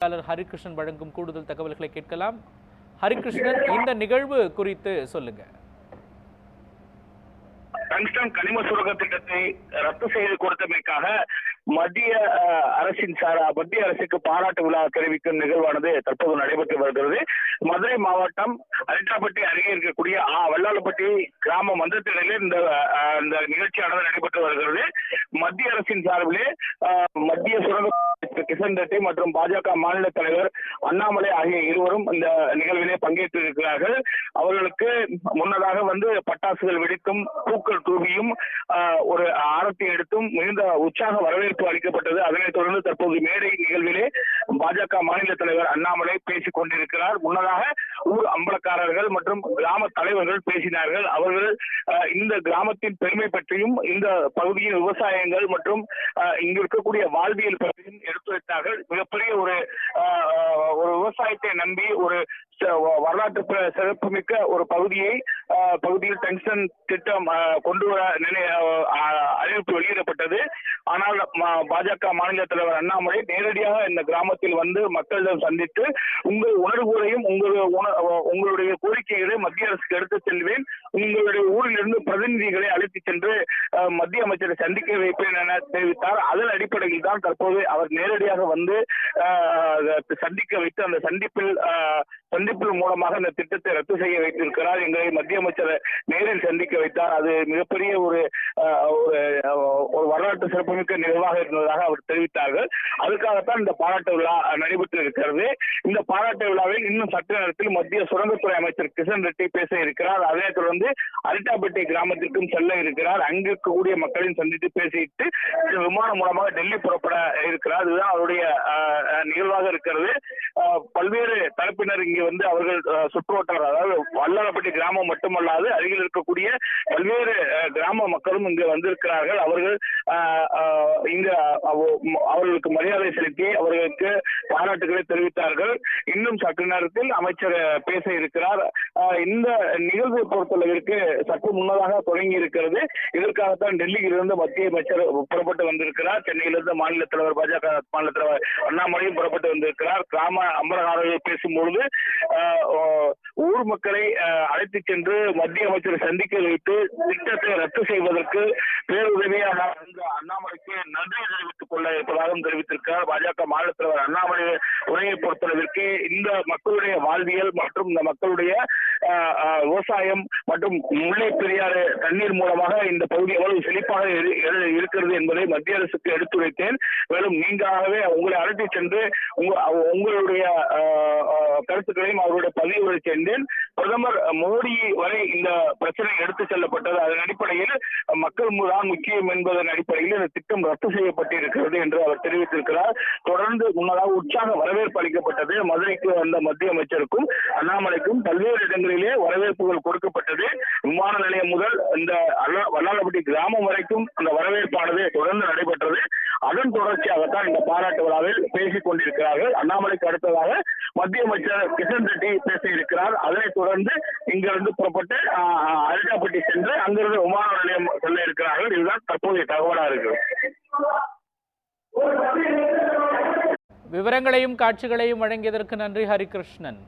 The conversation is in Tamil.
ஹரிகிருஷ்ணன் வழங்கும் கூடுதல் தகவல்களை கேட்கலாம். ஹரிகிருஷ்ணன், இந்த நிகழ்வு குறித்து சொல்லுங்க. டங்ஸ்டன் கனிம சுரங்க திட்டத்தை ரத்து செய்து கொடுத்தமைக்காக மத்திய அரசுக்கு பாராட்டு விழா தெரிவிக்கும் நிகழ்வானது தற்போது நடைபெற்று வருகிறது. மதுரை மாவட்டம் அரிட்டாப்பட்டி அருகே இருக்கக்கூடிய வல்லாளப்பட்டி கிராம மன்றத்திலே இந்த நிகழ்ச்சியானது நடைபெற்று வருகிறது. மத்திய அரசின் சார்பிலே மத்திய சுரங்க கிஷன் ரெட்டி மற்றும் பாஜக மாநில தலைவர் அண்ணாமலை ஆகிய இருவரும் இந்த நிகழ்விலே பங்கேற்று இருக்கிறார்கள். அவர்களுக்கு முன்னதாக பட்டாசுகள் வெடித்தும் பூக்கள் தூவியும் ஒரு ஆரத்தி எடுத்தும் மிகுந்த உற்சாக வரவேற்பு அளிக்கப்பட்டது. அதனைத் தொடர்ந்து தற்போது மேடை நிகழ்விலே பாஜக மாநில தலைவர் அண்ணாமலை பேசிக் கொண்டிருக்கிறார். முன்னதாக ஊர் அம்பலக்காரர்கள் மற்றும் கிராம தலைவர்கள் பேசினார்கள். அவர்கள் இந்த கிராமத்தின் பெருமை பற்றியும் இந்த பகுதியின் விவசாயங்கள் மற்றும் இங்கு இருக்கக்கூடிய வாழ்வியல் பற்றியும் எடுத்துரைத்தார்கள். மிகப்பெரிய ஒரு விவசாயத்தை நம்பி ஒரு வரலாற்று சிறப்புமிக்க ஒரு பகுதியில் டங்ஸ்டன் திட்டம் கொண்டு வர அறிவிப்பு வெளியிடப்பட்டது. ஆனால் பாஜக மாநில தலைவர் அண்ணாமலை நேரடியாக இந்த கிராமத்தில் மக்களிடம் சந்தித்து உங்கள் உணர்வுகளையும் உங்களுடைய கோரிக்கைகளை மத்திய அரசுக்கு எடுத்துச் செல்வேன், உங்களுடைய ஊரிலிருந்து பிரதிநிதிகளை அழைத்து சென்று மத்திய அமைச்சரை சந்திக்க வைப்பேன் என தெரிவித்தார். அதன் அடிப்படையில் தான் தற்போது அவர் நேரடியாக சந்திக்க வைத்து அந்த சந்திப்பில் மூலமாக இந்த திட்டத்தை ரத்து செய்ய வைத்திருக்கிறார். எங்களை மத்திய அமைச்சர் நேரில் சந்திக்க வைத்தார். அது மிகப்பெரிய ஒரு வரலாற்று சிறப்புமிக்க நிகழ்வாக இருந்ததாக அவர் தெரிவித்தார்கள். அதுக்காகத்தான் இந்த பாராட்டு விழா நடைபெற்று இருக்கிறது. இந்த பாராட்டு விழாவில் இன்னும் சற்று நேரத்தில் மத்திய சுரங்கத்துறை அமைச்சர் கிஷன் ரெட்டி பேச இருக்கிறார். அதனைத் தொடர்ந்து அரிட்டாப்பட்டி கிராமத்திற்கும் செல்ல இருக்கிறார். அங்கு இருக்கக்கூடிய மக்களின் சந்தித்து பேசிட்டு விமானம் மூலமாக டெல்லி புறப்பட இருக்கிறார். இதுதான் அவருடைய நிகழ்வாக இருக்கிறது. பல்வேறு தரப்பினர் இங்கே அவர்கள் சுற்றுவட்டார, அதாவது வல்லாளப்பட்டி கிராமம் மட்டுமல்லாது அருகில் இருக்கக்கூடிய பல்வேறு கிராம மக்களும் இங்கு வந்திருக்கிறார்கள். அவர்கள் இங்கு அவர்களுக்கு மரியாதை செலுத்தி அவர்களுக்கு பாராட்டுகளை தெரிவித்தார்கள். இன்னும் சற்று நேரத்தில் அமைச்சர் பேச இருக்கிறார். இந்த நிகழ்வை பொறுத்தளவிற்கு சற்று முன்னதாக தொடங்கி இருக்கிறது. இதற்காகத்தான் டெல்லியிலிருந்து மத்திய அமைச்சர் புறப்பட்டு வந்திருக்கிறார். சென்னையிலிருந்து மாநில தலைவர் பாஜக மாநில தலைவர் அண்ணாமலையும் புறப்பட்டு வந்திருக்கிறார். கிராம அம்பலகாரர்கள் பேசும்பொழுது ஊர் மக்களை அழைத்து சென்று மத்திய அமைச்சரை சந்திக்க வைத்து திட்டத்தை ரத்து செய்வதற்கு பேருதவியாக அண்ணாமலைக்கு நன்றி தெரிவித்துக் கொள்ள இருப்பதாகவும் தெரிவித்திருக்கிறார். பாஜக மாநில தலைவர் அண்ணாமலை உரையை பொறுத்தளவிற்கு இந்த மக்களுடைய வாழ்வியல் மற்றும் இந்த மக்களுடைய விவசாயம் மற்றும் முல்லை பெரியாறு தண்ணீர் மூலமாக இந்த பகுதி எவ்வளவு செழிப்பாக இருக்கிறது என்பதை மத்திய அரசுக்கு எடுத்துரைத்தேன். மேலும் நீங்களாகவே உங்களை அழைத்து சென்று உங்களுடைய கருத்துக்களையும் அவருடைய பதிவுகளை சேர்ந்தேன். பிரதமர் மோடி வரை இந்த பிரச்சனை எடுத்துச் செல்லப்பட்டது. அதன் அடிப்படையில் மக்கள் தான் முக்கியம் என்பதன் அடிப்படையில் இந்த திட்டம் ரத்து செய்யப்பட்டிருக்கிறது என்று அவர் தெரிவித்திருக்கிறார். தொடர்ந்து முன்னதாக உற்சாக வரவேற்பு அளிக்கப்பட்டது. மதுரைக்கு வந்த மத்திய அமைச்சருக்கும் அண்ணாமலைக்கும் பல்வேறு இடங்களிலே வரவேற்புகள் கொடுக்கப்பட்டது. விமான நிலையம் முதல் இந்த வல்லாளப்பட்டி கிராமம் வரைக்கும் அந்த வரவேற்பானது தொடர்ந்து நடைபெற்றது. அதன் தொடர்ச்சியாகத்தான் இந்த பாராட்டு விழாவில் பேசிக் கொண்டிருக்கிறார்கள். அண்ணாமலைக்கு அடுத்ததாக மத்திய அமைச்சர் கிஷன் ரெட்டி பேச இருக்கிறார். அதனைத் தொடர்ந்து இங்கிருந்து புறப்பட்டு அரிட்டாப்பட்டி சென்று அங்கிருந்து விமான நிலையம் செல்ல இருக்கிறார்கள். இதுதான் தற்போதைய தகவலாக இருக்கிறது. விவரங்களையும் காட்சிகளையும் வழங்கியதற்கு நன்றி ஹரிகிருஷ்ணன்.